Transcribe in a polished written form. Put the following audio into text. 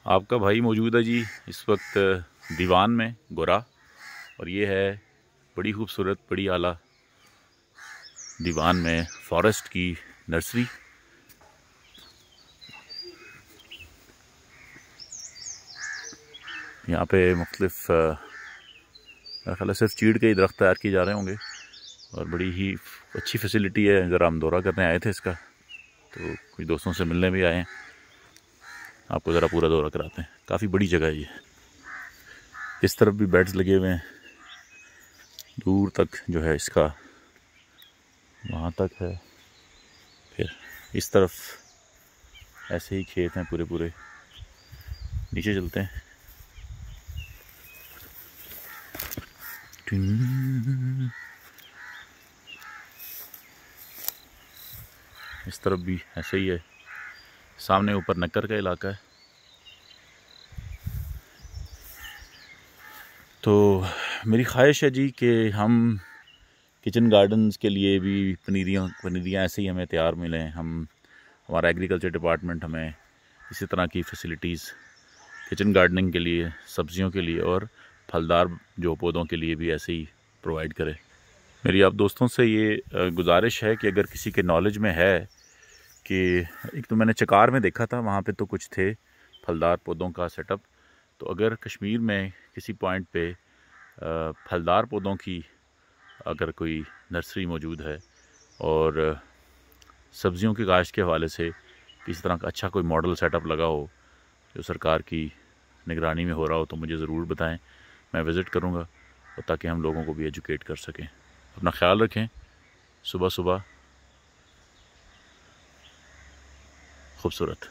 आपका भाई मौजूद है जी इस वक्त दीवान में गोरा। और ये है बड़ी खूबसूरत बड़ी आला दीवान में फॉरेस्ट की नर्सरी। यहाँ पे मुख्तलिफ मेरा ख्याल है सिर्फ चीड़ के ही दरख्त तैयार किए जा रहे होंगे और बड़ी ही अच्छी फैसिलिटी है। ज़रा हम दौरा करने आए थे इसका, तो कुछ दोस्तों से मिलने भी आए हैं। आपको ज़रा पूरा दौरा कराते हैं। काफ़ी बड़ी जगह है ये। इस तरफ भी बेड्स लगे हुए हैं, दूर तक जो है इसका वहाँ तक है। फिर इस तरफ ऐसे ही खेत हैं पूरे पूरे। नीचे चलते हैं। इस तरफ भी ऐसे ही है। सामने ऊपर नक्कर का इलाका है। तो मेरी ख्वाहिश है जी कि हम किचन गार्डन्स के लिए भी पनीरियाँ ऐसे ही हमें तैयार मिलें। हमारा एग्रीकल्चर डिपार्टमेंट हमें इसी तरह की फैसिलिटीज़ किचन गार्डनिंग के लिए, सब्जियों के लिए और फलदार जो पौधों के लिए भी ऐसे ही प्रोवाइड करे। मेरी आप दोस्तों से ये गुजारिश है कि अगर किसी के नॉलेज में है कि एक तो मैंने चकार में देखा था, वहाँ पे तो कुछ थे फलदार पौधों का सेटअप। तो अगर कश्मीर में किसी पॉइंट पे फलदार पौधों की अगर कोई नर्सरी मौजूद है और सब्जियों की काश्त के हवाले से किसी तरह का अच्छा कोई मॉडल सेटअप लगा हो जो सरकार की निगरानी में हो रहा हो, तो मुझे ज़रूर बताएं। मैं विज़िट करूंगा और ताकि हम लोगों को भी एजुकेट कर सकें। अपना ख्याल रखें। सुबह सुबह खूबसूरत।